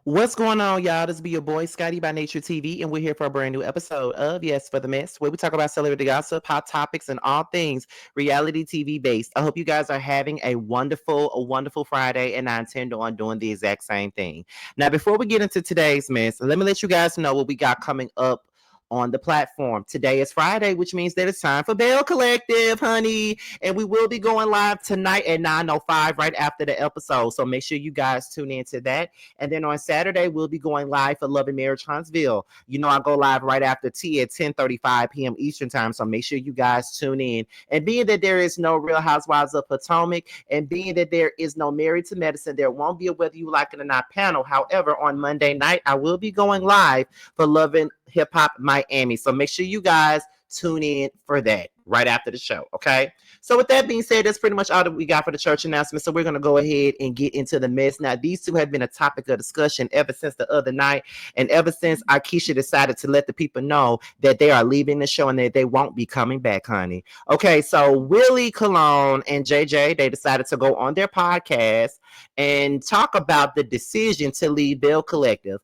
What's going on, y'all? This be your boy Scotty by Nature TV, and we're here for a brand new episode of Yes for the Mess, where we talk about celebrity gossip, hot topics, and all things reality TV based. I hope you guys are having a wonderful Friday, and I intend on doing the exact same thing. Now, before we get into today's mess, let me let you guys know what we got coming up on the platform. Today is Friday, which means that it's time for Belle Collective, honey. And we will be going live tonight at 9:05 right after the episode. So make sure you guys tune into that. And then on Saturday, we'll be going live for Love and Marriage Huntsville. You know, I go live right after tea at 10:35 p.m. Eastern time. So make sure you guys tune in. And being that there is no Real Housewives of Potomac, and being that there is no Married to Medicine, there won't be a Whether You Like It or Not panel. However, on Monday night, I will be going live for Love and Hip Hop Miami. So make sure you guys tune in for that right after the show. Okay. So with that being said, that's pretty much all that we got for the church announcement. So we're going to go ahead and get into the mess. Now, these two have been a topic of discussion ever since the other night, and ever since Aisha decided to let the people know that they are leaving the show and that they won't be coming back, honey. Okay, so Willie Cologne and JJ, they decided to go on their podcast and talk about the decision to leave Belle Collective.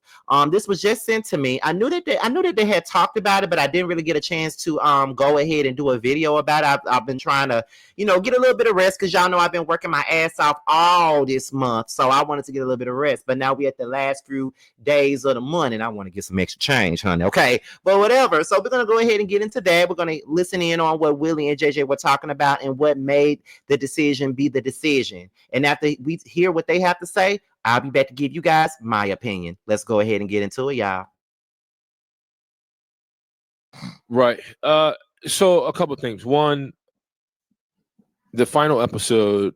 This was just sent to me. I knew that they had talked about it, but I didn't really get a chance to go ahead and do a video about it. I've been trying to, get a little bit of rest because y'all know I've been working my ass off all this month. So I wanted to get a little bit of rest. But now we at the last few days of the month and I want to get some extra change, honey. Okay. But whatever. So we're gonna go ahead and get into that. We're gonna listen in on what Willie and JJ were talking about and what made the decision be the decision. And after we hear what they have to say, I'll be back to give you guys my opinion. Let's go ahead and get into it, y'all. Right. So a couple of things. One, the final episode,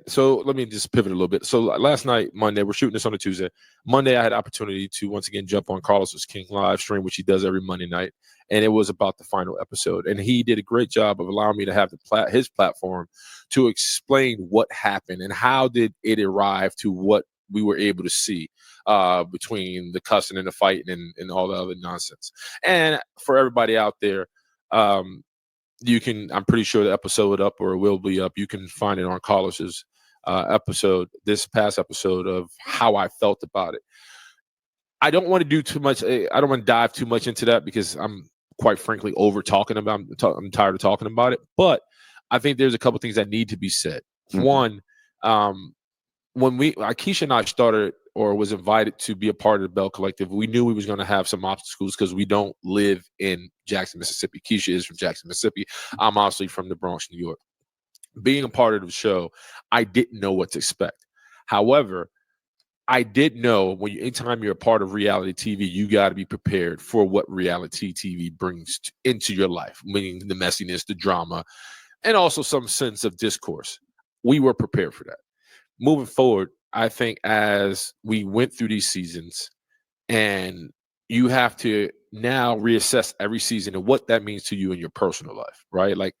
so let me just pivot a little bit. So last night, Monday, we're shooting this on a Tuesday. Monday, I had opportunity to once again jump on Carlos's King live stream, which he does every Monday night, and it was about the final episode. And he did a great job of allowing me to have his platform to explain what happened and how did it arrive to what we were able to see between the cussing and the fighting and all the other nonsense. And for everybody out there, I'm pretty sure the episode up or it will be up. You can find it on Carlos's episode, this past episode of how I felt about it. I don't want to do too much. I don't want to dive too much into that because I'm quite frankly over talking about. I'm tired of talking about it. But I think there's a couple things that need to be said. Mm-hmm. One, when Aisha and I started or was invited to be a part of the Belle Collective, we knew we was going to have some obstacles because we don't live in Jackson, Mississippi. Keisha is from Jackson, Mississippi. I'm obviously from the Bronx, New York. Being a part of the show, I didn't know what to expect. However, I did know anytime you're a part of reality TV, you got to be prepared for what reality TV brings into your life, meaning the messiness, the drama, and also some sense of discourse. We were prepared for that. Moving forward, I think as we went through these seasons, and you have to now reassess every season and what that means to you in your personal life, right? Like,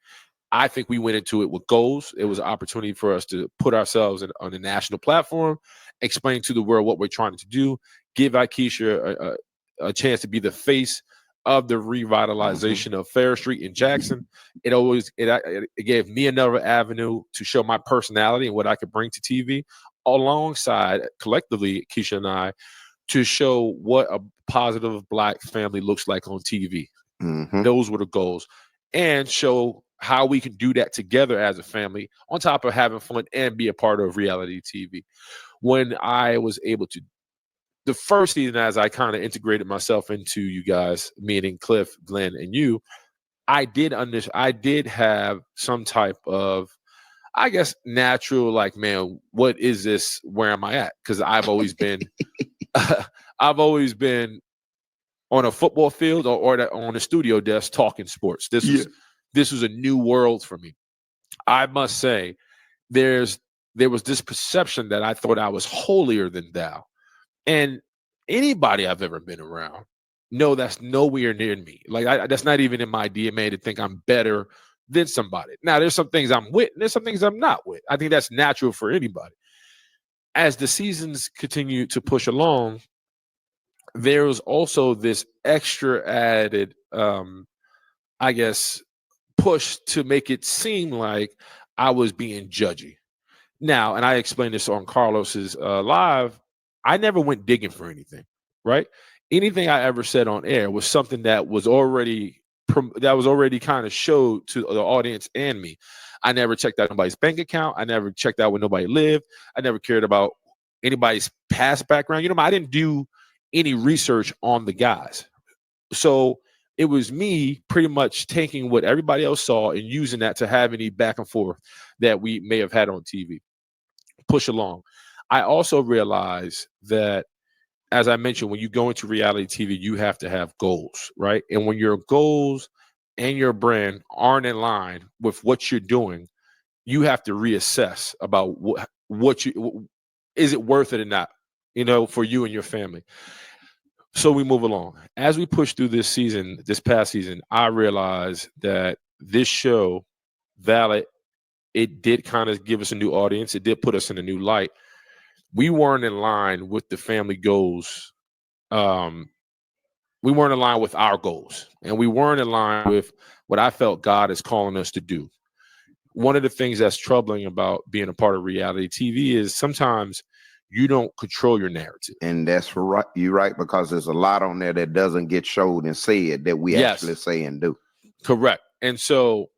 I think we went into it with goals. It was an opportunity for us to put ourselves on a national platform, explain to the world what we're trying to do, give Aisha a chance to be the face of the revitalization of Fair Street in Jackson. It gave me another avenue to show my personality and what I could bring to TV, alongside collectively Keisha and I, to show what a positive Black family looks like on TV. Mm-hmm. Those were the goals, and show how we can do that together as a family on top of having fun and be a part of reality TV. When I was able to, the first season, as I kind of integrated myself into you guys, meaning Cliff, Glenn, and you, I did have some type of, I guess, natural, like, man, what is this? Where am I at? Because I've always been, on a football field or on a studio desk talking sports. This was a new world for me. I must say, there was this perception that I thought I was holier than thou. And anybody I've ever been around, no, that's nowhere near me. Like, that's not even in my DNA to think I'm better than somebody. Now, there's some things I'm with, and there's some things I'm not with. I think that's natural for anybody. As the seasons continue to push along, there was also this extra added, I guess, push to make it seem like I was being judgy. Now, and I explained this on Carlos's live I never went digging for anything, right? Anything I ever said on air was something that was already kind of showed to the audience and me. I never checked out nobody's bank account. I never checked out where nobody lived. I never cared about anybody's past background. I didn't do any research on the guys. So it was me pretty much taking what everybody else saw and using that to have any back and forth that we may have had on TV. Push along. I also realized that, as I mentioned, when you go into reality TV, you have to have goals, right? And when your goals and your brand aren't in line with what you're doing, you have to reassess about is it worth it or not, for you and your family. So we move along. As we push through this past season, I realized that this show, Valid, it did kind of give us a new audience. It did put us in a new light. We weren't in line with the family goals. We weren't in line with our goals, and we weren't in line with what I felt God is calling us to do. One of the things that's troubling about being a part of reality TV is sometimes you don't control your narrative. And that's right. You're right, because there's a lot on there that doesn't get showed and said that we actually say and do. Correct. And so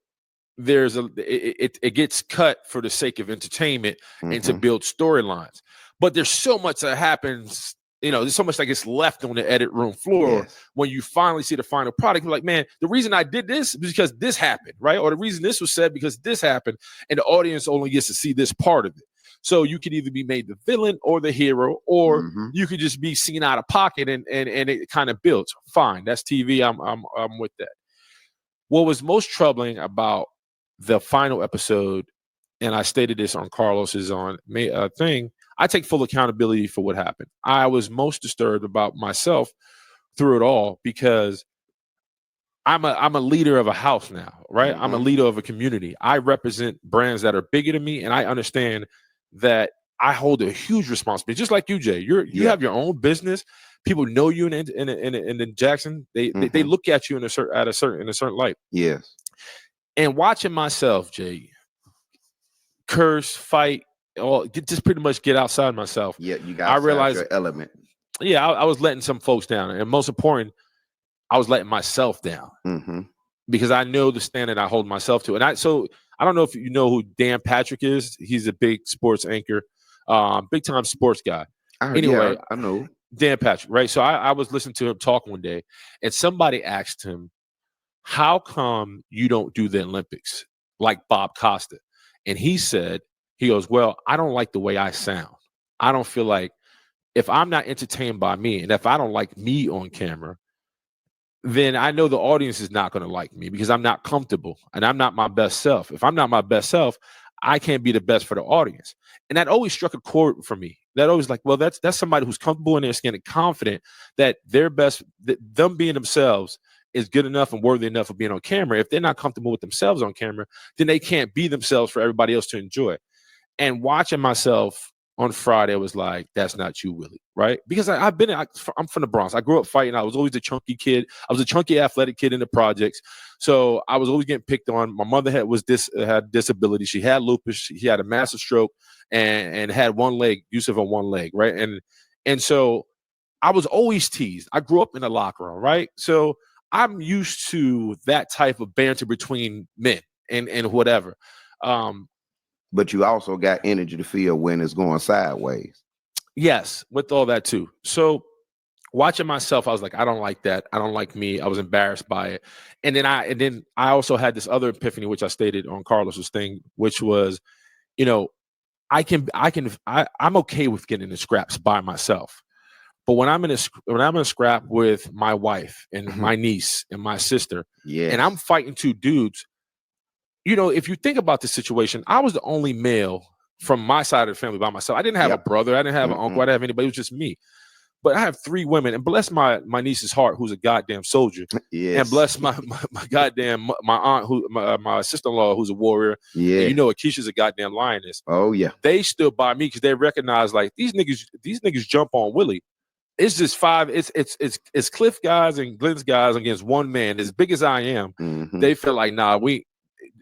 it gets cut for the sake of entertainment and to build storylines. But there's so much that happens. There's so much that gets left on the edit room floor when you finally see the final product. You're like, man, the reason I did this is because this happened, right? Or the reason this was said because this happened, and the audience only gets to see this part of it. So you could either be made the villain or the hero, or you could just be seen out of pocket, and it kind of builds. Fine, that's TV. I'm with that. What was most troubling about the final episode, and I stated this on Carlos's thing, I take full accountability for what happened. I was most disturbed about myself through it all because I'm a leader of a house now, right? I'm a leader of a community. I represent brands that are bigger than me, and I understand that I hold a huge responsibility. Just like you, Jay, you have your own business. People know you in Jackson. They look at you in a certain light. Yes. And watching myself, Jay, curse, fight, just pretty much get outside myself. Yeah, you got. I realized your element. Yeah, I was letting some folks down, and most important, I was letting myself down because I know the standard I hold myself to. And I don't know if you know who Dan Patrick is. He's a big sports anchor, big time sports guy. Anyway, I know Dan Patrick, right? So I was listening to him talk one day, and somebody asked him, "How come you don't do the Olympics like Bob Costa?" And he goes, "Well, I don't like the way I sound. I don't feel like if I'm not entertained by me, and if I don't like me on camera, then I know the audience is not going to like me because I'm not comfortable and I'm not my best self. If I'm not my best self, I can't be the best for the audience." And that always struck a chord for me. That always like, well, that's somebody who's comfortable in their skin and confident that their best, that them being themselves is good enough and worthy enough of being on camera. If they're not comfortable with themselves on camera, then they can't be themselves for everybody else to enjoy. And watching myself on Friday was like, that's not you, Willie, right? Because I'm from the Bronx. I grew up fighting. I was always a chunky kid. I was a chunky athletic kid in the projects. So I was always getting picked on. My mother had disability. She had lupus. She had a massive stroke and had one leg, Yusuf on one leg, right? And so I was always teased. I grew up in the locker room, right? So I'm used to that type of banter between men and whatever. But you also got energy to feel when it's going sideways. Yes, with all that too. So watching myself, I was like, I don't like that. I don't like me. I was embarrassed by it. And then I also had this other epiphany, which I stated on Carlos's thing, which was, I'm okay with getting in scraps by myself. But when I'm in a scrap with my wife and my niece and my sister, and I'm fighting two dudes, if you think about the situation, I was the only male from my side of the family by myself. I didn't have a brother. I didn't have an uncle. I didn't have anybody. It was just me. But I have three women, and bless my niece's heart, who's a goddamn soldier. Yes. And bless my goddamn my aunt, my sister-in-law, who's a warrior. Yeah. And Akeisha's a goddamn lioness. Oh yeah. They stood by me because they recognized like these niggas jump on Willie. It's just five. It's Cliff guys and Glenn's guys against one man as big as I am. They feel like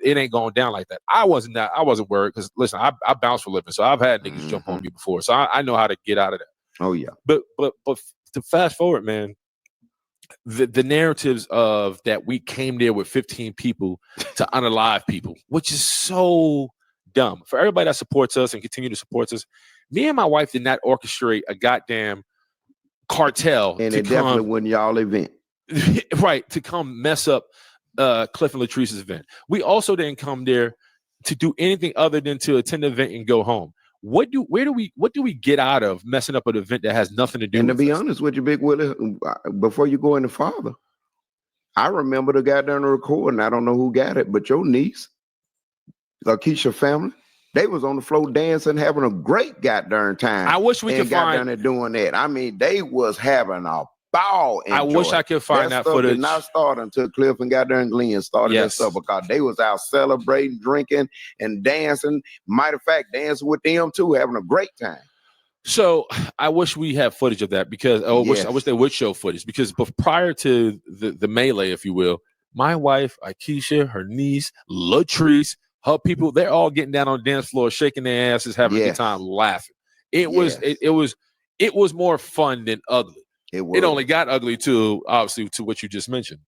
it ain't going down like that. I wasn't worried because listen, I bounce for a living, so I've had niggas jump on me before, so I know how to get out of that. Oh yeah. But to fast forward, man, the narratives of that we came there with 15 people to unalive people, which is so dumb. For everybody that supports us and continue to support us, me and my wife did not orchestrate a goddamn cartel, and it definitely wasn't y'all event. Right, to come mess up Cliff and Latrice's event. We also didn't come there to do anything other than to attend the event and go home. What do we get out of messing up an event that has nothing to do with with to be us? honest with you, Big Willie, before you go into father, I remember the guy down the recording. I don't know who got it, but your niece, Aisha family, they was on the floor dancing, having a great goddamn time. I wish we could find down there doing that. I mean, they was having a ball. I wish I could find that footage. Did not start until Cliff and goddamn Glenn started that stuff, because they was out celebrating, drinking, and dancing. Matter of fact, dancing with them too, having a great time. So I wish we had footage of that, because I wish they would show footage, because prior to the melee, if you will, my wife, Aisha, her niece, Latrice, her people, they're all getting down on the dance floor, shaking their asses, having a good time, laughing. It was more fun than ugly. It only got ugly to what you just mentioned.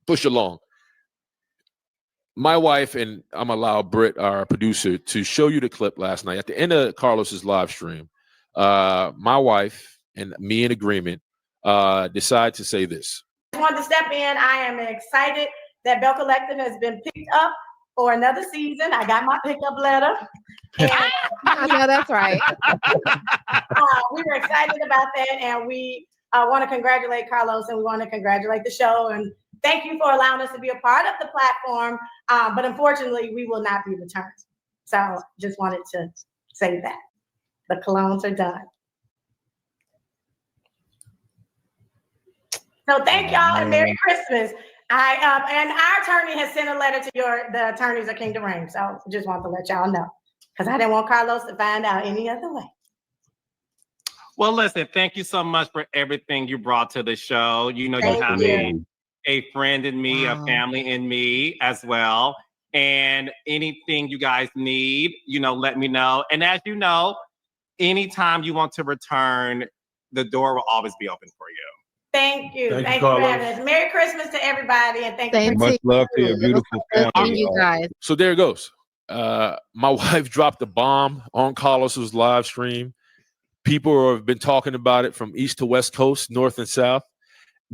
Push along. My wife, and I'm allow Britt, our producer, to show you the clip last night at the end of Carlos's live stream. My wife and me in agreement decide to say this. I wanted to step in. I am excited that Belle Collective has been picked up for another season. I got my pickup letter. And I know that's right. We were excited about that, and we want to congratulate Carlos, and we want to congratulate the show, and thank you for allowing us to be a part of the platform. But unfortunately, we will not be returned. So just wanted to say that. The colognes are done. So thank y'all, and Merry Christmas. And our attorney has sent a letter to the attorneys of Kingdom Reign. So just want to let y'all know, because I didn't want Carlos to find out any other way. Well, listen, thank you so much for everything you brought to the show. You know, you have a friend in me, a family in me as well. And anything you guys need, let me know. And as you know, anytime you want to return, the door will always be open for you. Thank you. Thank you for having us. Merry Christmas to everybody, and thank you. Much love to your beautiful family, you guys. So there it goes. My wife dropped a bomb on Carlos's live stream. People have been talking about it from east to west coast, north and south.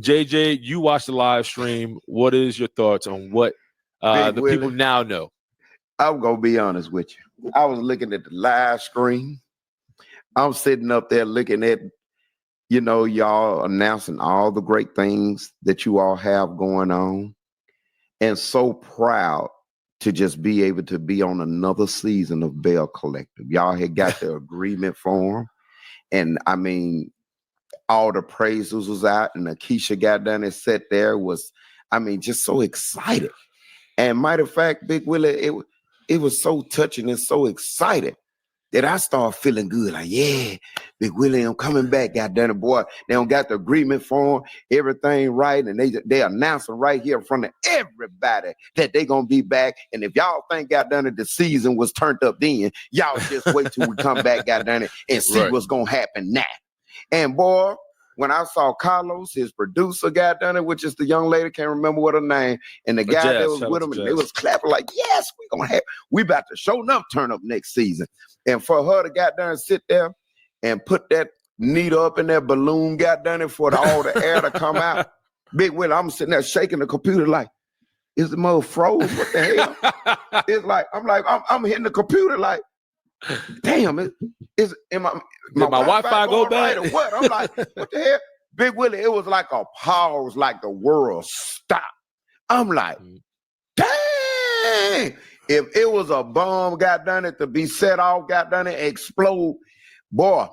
JJ, you watched the live stream. What is your thoughts on what people now know? I'm going to be honest with you. I was looking at the live stream. I'm sitting up there looking at, y'all announcing all the great things that you all have going on. And so proud to just be able to be on another season of Belle Collective. Y'all had got the agreement form. And I mean, all the praises was out, and Aisha got done and sat there, just so excited. And matter of fact, Big Willie, it was so touching and so excited that I started feeling good. Like, yeah, Big Willie, I'm coming back. God damn it, boy. They don't got the agreement form, everything right. And they announcing right here in front of everybody that they gonna be back. And if y'all think, God damn it, the season was turned up then, y'all just wait till we come back, God damn it, and see what's gonna happen now. And boy, when I saw Carlos, his producer, God damn it, which is the young lady, can't remember what her name, and the guy that was with him, and they was clapping like, yes, we about to show enough turn up next season. And for her to got down and sit there and put that needle up in that balloon, got down it for all the air to come out. Big Willie, I'm sitting there shaking the computer like, is the mother froze? What the hell? It's like, I'm hitting the computer like, damn, my Wi-Fi go bad? Right or what? I'm like, what the hell? Big Willie, it was like a pause, like the world stopped. I'm like, dang. If it was a bomb, got done it to be set off, got done it, explode, boy,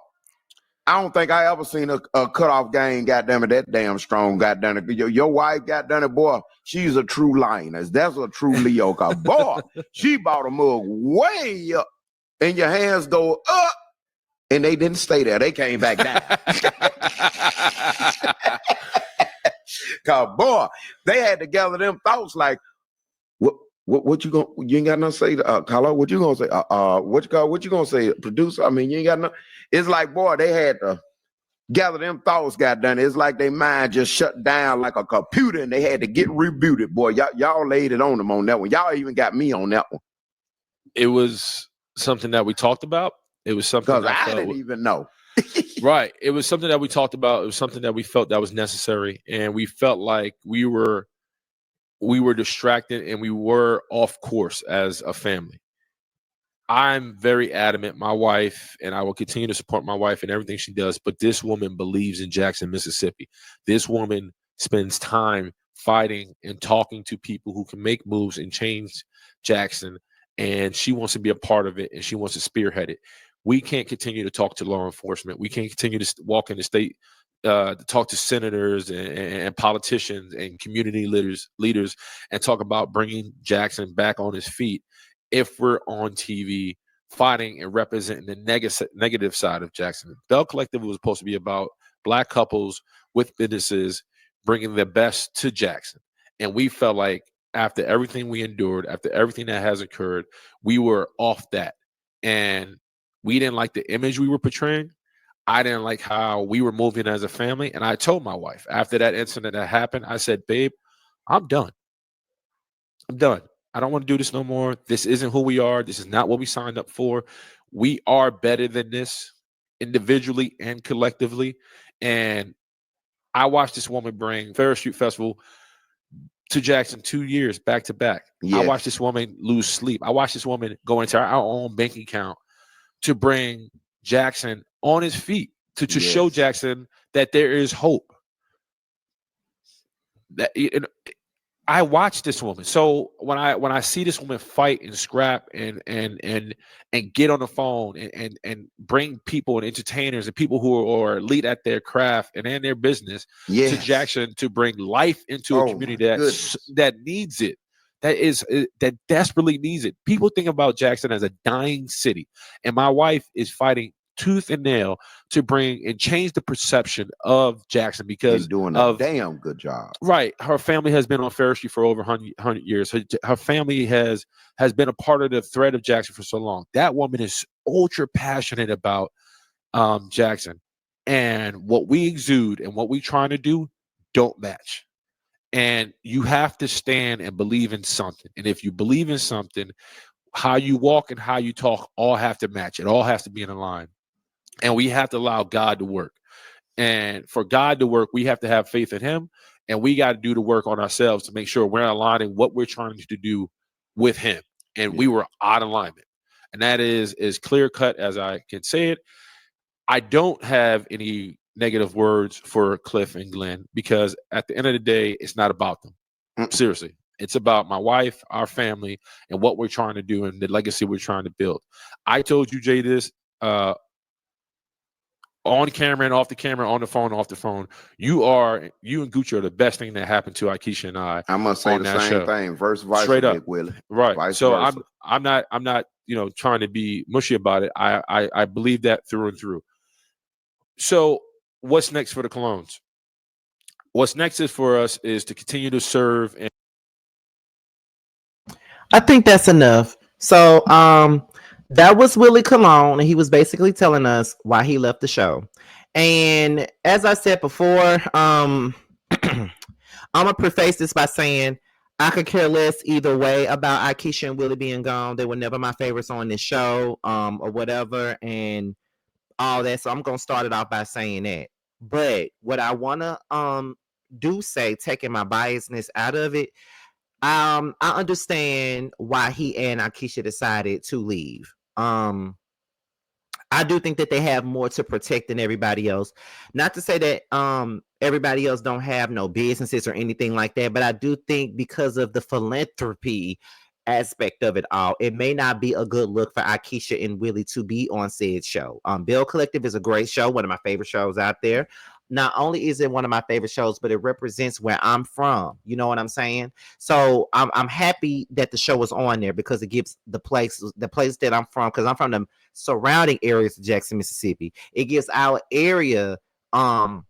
I don't think I ever seen a cutoff game, goddamn it, that damn strong, goddamn it. Your wife, goddamn it, boy, she's a true lioness. That's a true Leo. Boy, she bought a mug way up, and your hands go up, and they didn't stay there. They came back down. Cause boy, they had to gather them thoughts like, what you gonna? You ain't got nothing to say, Carlo. What you gonna say? What you gonna say, producer? I mean, you ain't got nothing. It's like, boy, they had to gather them thoughts, got done. It's like their mind just shut down like a computer and they had to get rebooted. Boy, y'all laid it on them on that one. Y'all even got me on that one. It was something that we talked about. It was something because I didn't even know. Right. It was something that we talked about. It was something that we felt that was necessary. And we felt like we were distracted and we were off course as a family. I'm very adamant, my wife, and I will continue to support my wife in everything she does, but this woman believes in Jackson, Mississippi. This woman spends time fighting and talking to people who can make moves and change Jackson, and she wants to be a part of it, and she wants to spearhead it. We can't continue to talk to law enforcement. We can't continue to walk in the state, to talk to senators and politicians and community leaders and talk about bringing Jackson back on his feet if we're on TV fighting and representing the negative side of Jackson. Belle Collective was supposed to be about Black couples with businesses bringing the best to Jackson. And we felt like after everything we endured, after everything that has occurred, we were off that. And we didn't like the image we were portraying. I didn't like how we were moving as a family. And I told my wife after that incident that happened, I said, babe, I'm done. I'm done. I don't want to do this no more. This isn't who we are. This is not what we signed up for. We are better than this individually and collectively. And I watched this woman bring Ferris Street Festival to Jackson 2 years back to back. Yes. I watched this woman lose sleep. I watched this woman go into our own bank account to bring Jackson on his feet, to Yes. show Jackson that there is hope. That I watched this woman. So when I see this woman fight and scrap and get on the phone and bring people and entertainers and people who are elite at their craft and in their business Yes. to Jackson to bring life into a community that needs it, that desperately needs it. People think about Jackson as a dying city, and my wife is fighting tooth and nail to bring and change the perception of Jackson because He's doing a damn good job. Right. Her family has been on Ferris Street for over 100 years. Her family has been a part of the thread of Jackson for so long. That woman is ultra passionate about Jackson. And what we exude and what we trying to do don't match. And you have to stand and believe in something. And if you believe in something, how you walk and how you talk all have to match. It all has to be in a line. And we have to allow God to work. And for God to work, we have to have faith in him. And we got to do the work on ourselves to make sure we're aligning what we're trying to do with him. And we were out of alignment. And that is as clear cut as I can say it. I don't have any negative words for Cliff and Glenn because at the end of the day, it's not about them. Seriously. It's about my wife, our family, and what we're trying to do and the legacy we're trying to build. I told you, Jay, this on camera and off the camera, on the phone, off the phone. You and Gucci are the best thing that happened to Aisha and I. I must say the same thing. Verse vice straight up, Willie. Right. Vice so versa. I'm not trying to be mushy about it. I believe that through and through. So what's next for the Colognes? What's next is for us is to continue to serve. And I think that's enough. So that was Willie Colon, and he was basically telling us why he left the show. And as I said before, I'm gonna preface this by saying I could care less either way about Aisha and Willie being gone. They were never my favorites on this show, or whatever, and all that. So I'm gonna start it off by saying that. But what I wanna do say, taking my biasness out of it, I understand why he and Aisha decided to leave. I do think that they have more to protect than everybody else. Not to say that everybody else don't have no businesses or anything like that, but I do think because of the philanthropy aspect of it all, it may not be a good look for Aisha and Willie to be on said show. Belle Collective is a great show, one of my favorite shows out there. Not only is it one of my favorite shows, but it represents where I'm from. You know what I'm saying? So I'm happy that the show was on there because it gives the place that I'm from, because I'm from the surrounding areas of Jackson, Mississippi. It gives our area a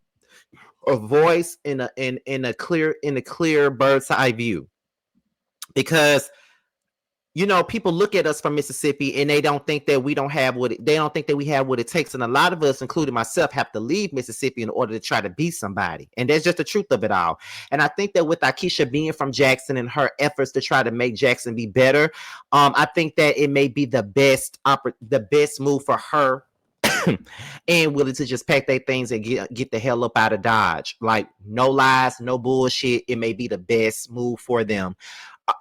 voice in a clear bird's eye view. Because you know, people look at us from Mississippi and they don't think that we don't have they don't think that we have what it takes. And a lot of us, including myself, have to leave Mississippi in order to try to be somebody. And that's just the truth of it all. And I think that with Aisha being from Jackson and her efforts to try to make Jackson be better, I think that it may be the best move for her and Willie to just pack their things and get the hell up out of Dodge. Like, no lies, no bullshit. It may be the best move for them.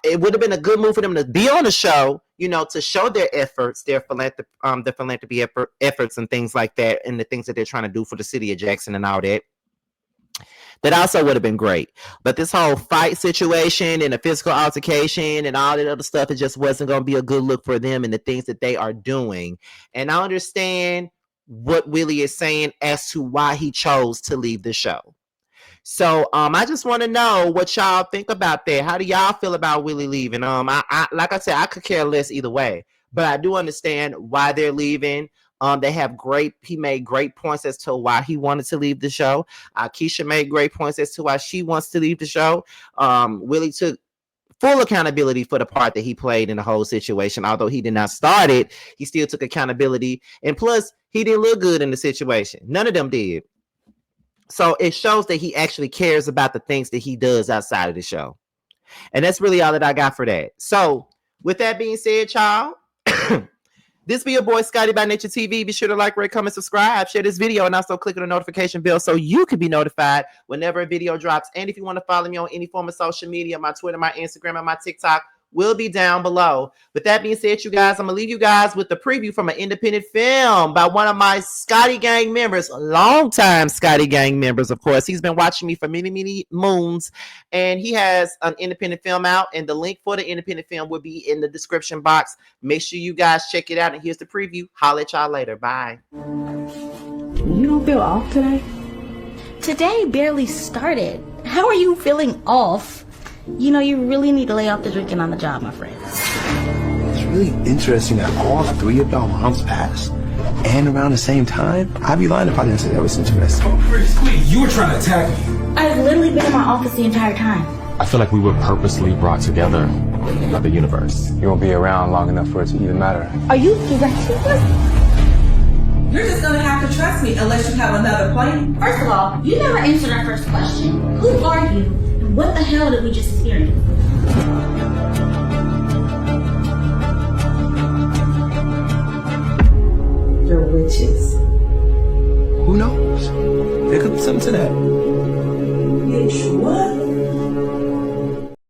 It would have been a good move for them to be on the show, you know, to show their efforts, their philanthropy efforts and things like that, and the things that they're trying to do for the city of Jackson and all that. That also would have been great. But this whole fight situation and the physical altercation and all that other stuff, it just wasn't going to be a good look for them and the things that they are doing. And I understand what Willie is saying as to why he chose to leave the show. So I just want to know what y'all think about that. How do y'all feel about Willie leaving? I like I said, I could care less either way, but I do understand why they're leaving. He made great points as to why he wanted to leave the show. Aisha made great points as to why she wants to leave the show. Willie took full accountability for the part that he played in the whole situation. Although he did not start it, he still took accountability. And plus, he didn't look good in the situation. None of them did. So it shows that he actually cares about the things that he does outside of the show. And that's really all that I got for that. So with that being said, y'all, this be your boy Scotty by Nature TV. Be sure to like, rate, comment, subscribe, share this video, and also click on the notification bell so you can be notified whenever a video drops. And if you want to follow me on any form of social media, my Twitter, my Instagram, and my TikTok will be down below. With that being said, you guys, I'm going to leave you guys with the preview from an independent film by one of my Scotty Gang members, longtime Scotty Gang members, of course. He's been watching me for many, many moons, and he has an independent film out, and the link for the independent film will be in the description box. Make sure you guys check it out, and here's the preview. Holla at y'all later. Bye. You don't feel off today? Today barely started. How are you feeling off? You know, you really need to lay off the drinking on the job, my friend. It's really interesting that all three of y'all moms passed and around the same time. I'd be lying if I didn't say that was interesting. Oh, pretty sweet. You were trying to attack me. I've literally been in my office the entire time. I feel like we were purposely brought together by the universe. You won't be around long enough for it to even matter. Are you threatening us? You're just gonna have to trust me unless you have another plan. First of all, you never answered our first question. Who are you? What the hell did we just experience? You're witches. Who knows? There could be something to that.